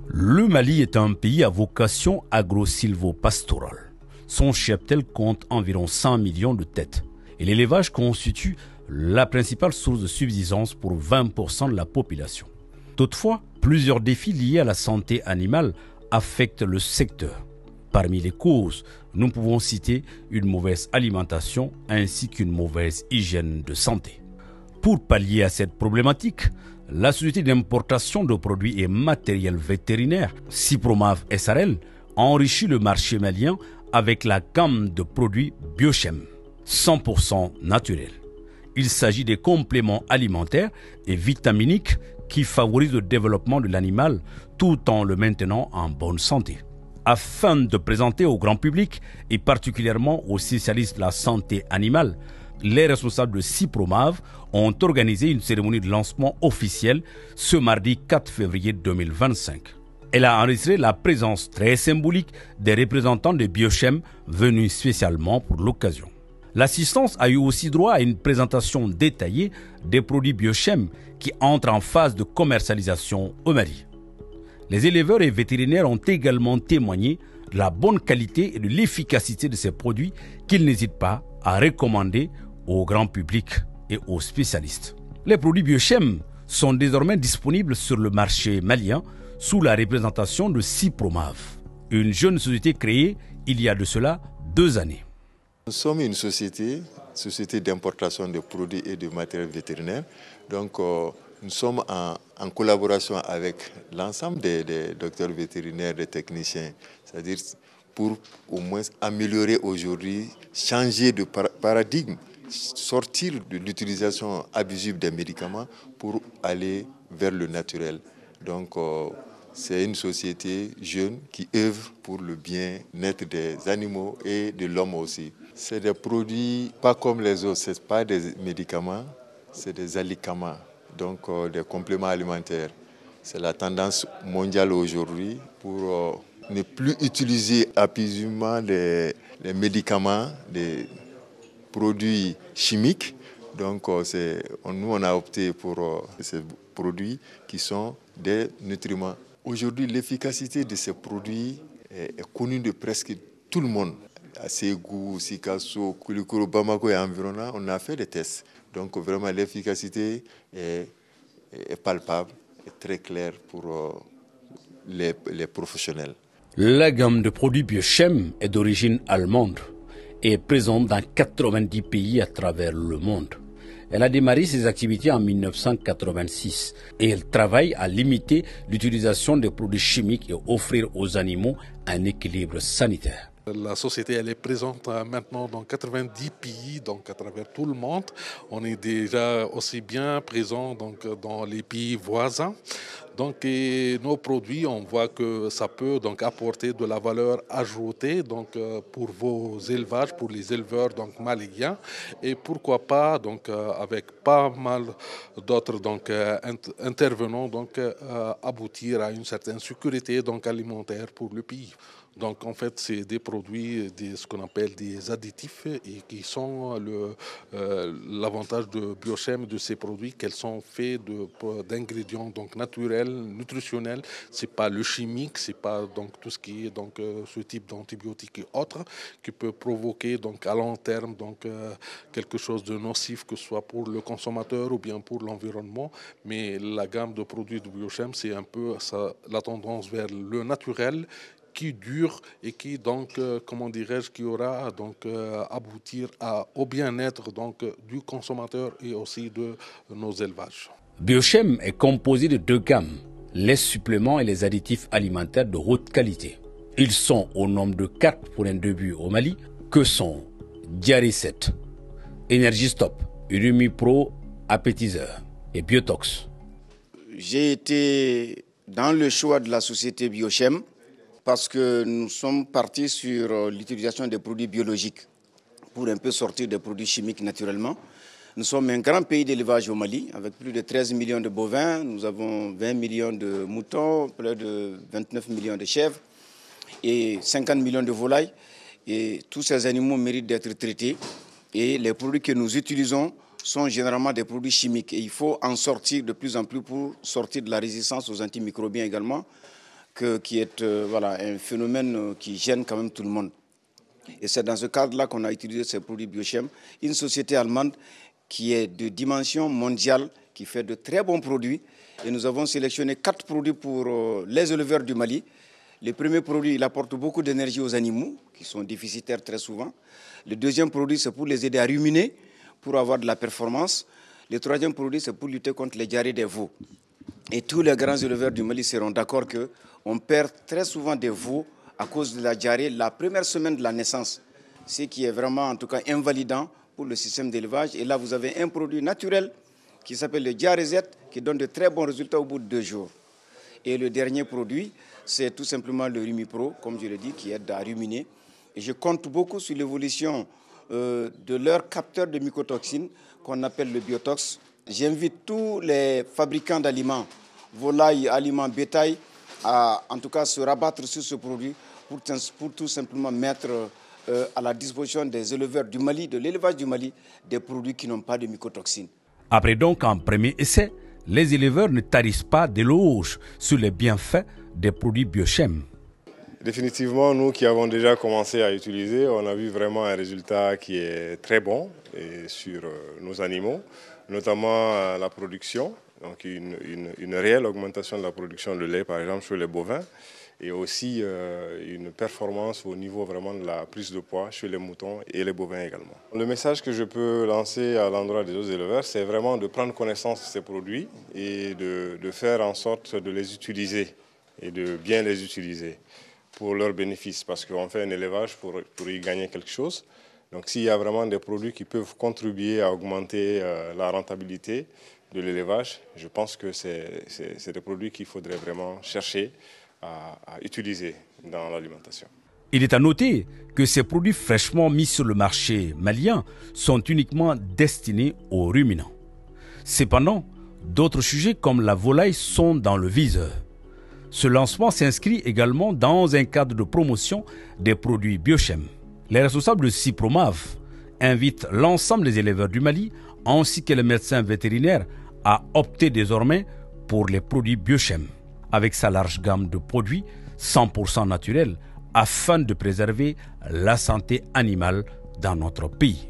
Le Mali est un pays à vocation agro-silvo-pastorale. Son cheptel compte environ 100 millions de têtes et l'élevage constitue la principale source de subsistance pour 20% de la population. Toutefois, plusieurs défis liés à la santé animale affectent le secteur. Parmi les causes, nous pouvons citer une mauvaise alimentation ainsi qu'une mauvaise hygiène de santé. Pour pallier à cette problématique, la société d'importation de produits et matériel vétérinaire, Cipromav SRL, enrichit le marché malien avec la gamme de produits Biochem, 100% naturels. Il s'agit des compléments alimentaires et vitaminiques qui favorisent le développement de l'animal tout en le maintenant en bonne santé. Afin de présenter au grand public et particulièrement aux spécialistes de la santé animale, les responsables de Cipromav ont organisé une cérémonie de lancement officielle ce mardi 4 février 2025. Elle a enregistré la présence très symbolique des représentants de Biochem venus spécialement pour l'occasion. L'assistance a eu aussi droit à une présentation détaillée des produits Biochem qui entrent en phase de commercialisation au Mali. Les éleveurs et vétérinaires ont également témoigné de la bonne qualité et de l'efficacité de ces produits qu'ils n'hésitent pas à recommander au grand public et aux spécialistes. Les produits Biochem sont désormais disponibles sur le marché malien sous la représentation de Cipromav, une jeune société créée il y a de cela 2 années. Nous sommes une société d'importation de produits et de matériel vétérinaire. Donc, nous sommes en collaboration avec l'ensemble des docteurs vétérinaires, des techniciens, c'est-à-dire pour au moins améliorer aujourd'hui, changer de paradigme, sortir de l'utilisation abusive des médicaments pour aller vers le naturel. Donc, c'est une société jeune qui œuvre pour le bien-être des animaux et de l'homme aussi. C'est des produits pas comme les autres, ce n'est pas des médicaments, c'est des alicaments, donc des compléments alimentaires. C'est la tendance mondiale aujourd'hui pour ne plus utiliser abusivement les médicaments, les produits chimiques. Donc nous on a opté pour ces produits qui sont des nutriments. Aujourd'hui, l'efficacité de ces produits est connue de presque tout le monde. À Ségou, Sikasso, Koulikoro, Bamako et environnement, on a fait des tests. Donc vraiment l'efficacité est palpable et très claire pour les professionnels. La gamme de produits Biochem est d'origine allemande et est présente dans 90 pays à travers le monde. Elle a démarré ses activités en 1986 et elle travaille à limiter l'utilisation des produits chimiques et offrir aux animaux un équilibre sanitaire. La société elle est présente maintenant dans 90 pays, donc à travers tout le monde. On est déjà aussi bien présent donc, dans les pays voisins. Donc, et nos produits, on voit que ça peut donc apporter de la valeur ajoutée donc, pour vos élevages, pour les éleveurs donc, maliens. Et pourquoi pas donc, avec pas mal d'autres donc, intervenants donc, aboutir à une certaine sécurité donc, alimentaire pour le pays. Donc en fait, c'est des produits, ce qu'on appelle des additifs et qui sont l'avantage de Biochem de ces produits qu'elles sont faits d'ingrédients donc naturels, nutritionnels. C'est pas le chimique, c'est pas donc tout ce qui est donc ce type d'antibiotiques et autres qui peut provoquer donc à long terme donc quelque chose de nocif que ce soit pour le consommateur ou bien pour l'environnement. Mais la gamme de produits de Biochem, c'est un peu la tendance vers le naturel, qui dure et qui donc, comment dirais-je, qui aura donc aboutir au bien-être donc du consommateur et aussi de nos élevages. Biochem est composé de 2 gammes, les suppléments et les additifs alimentaires de haute qualité. Ils sont au nombre de 4 pour un début au Mali, que sont Diary 7, Energy Stop, Urumi Pro, Appétiseur et Biotox. J'ai été dans le choix de la société Biochem parce que nous sommes partis sur l'utilisation des produits biologiques pour un peu sortir des produits chimiques naturellement. Nous sommes un grand pays d'élevage au Mali, avec plus de 13 millions de bovins, nous avons 20 millions de moutons, plus de 29 millions de chèvres et 50 millions de volailles. Et tous ces animaux méritent d'être traités. Et les produits que nous utilisons sont généralement des produits chimiques. Et il faut en sortir de plus en plus pour sortir de la résistance aux antimicrobiens également. qui est voilà, un phénomène qui gêne quand même tout le monde. Et c'est dans ce cadre-là qu'on a utilisé ces produits Biochem, une société allemande qui est de dimension mondiale, qui fait de très bons produits. Et nous avons sélectionné 4 produits pour les éleveurs du Mali. Le premier produit, il apporte beaucoup d'énergie aux animaux, qui sont déficitaires très souvent. Le deuxième produit, c'est pour les aider à ruminer, pour avoir de la performance. Le troisième produit, c'est pour lutter contre les diarrhées des veaux. Et tous les grands éleveurs du Mali seront d'accord qu'on perd très souvent des veaux à cause de la diarrhée la première semaine de la naissance, ce qui est vraiment en tout cas invalidant pour le système d'élevage. Et là, vous avez un produit naturel qui s'appelle le Diarézette, qui donne de très bons résultats au bout de 2 jours. Et le dernier produit, c'est tout simplement le Rumipro, comme je l'ai dit, qui aide à ruminer. Et je compte beaucoup sur l'évolution de leur capteur de mycotoxines, qu'on appelle le Biotox. J'invite tous les fabricants d'aliments, volailles, aliments, bétail, à en tout cas se rabattre sur ce produit pour tout simplement mettre à la disposition des éleveurs du Mali, de l'élevage du Mali, des produits qui n'ont pas de mycotoxines. Après donc un premier essai, les éleveurs ne tarissent pas d'éloges sur les bienfaits des produits Biochem. Définitivement, nous qui avons déjà commencé à utiliser, on a vu vraiment un résultat qui est très bon sur nos animaux, notamment la production, donc une réelle augmentation de la production de lait, par exemple, sur les bovins, et aussi une performance au niveau vraiment de la prise de poids chez les moutons et les bovins également. Le message que je peux lancer à l'endroit des autres éleveurs, c'est vraiment de prendre connaissance de ces produits et de faire en sorte de les utiliser et de bien les utiliser pour leurs bénéfices, parce qu'on fait un élevage pour y gagner quelque chose. Donc s'il y a vraiment des produits qui peuvent contribuer à augmenter la rentabilité de l'élevage, je pense que c'est des produits qu'il faudrait vraiment chercher à utiliser dans l'alimentation. Il est à noter que ces produits fraîchement mis sur le marché malien sont uniquement destinés aux ruminants. Cependant, d'autres sujets comme la volaille sont dans le viseur. Ce lancement s'inscrit également dans un cadre de promotion des produits Biochem. Les responsables de Cipromav invitent l'ensemble des éleveurs du Mali ainsi que les médecins vétérinaires à opter désormais pour les produits Biochem, avec sa large gamme de produits 100% naturels afin de préserver la santé animale dans notre pays.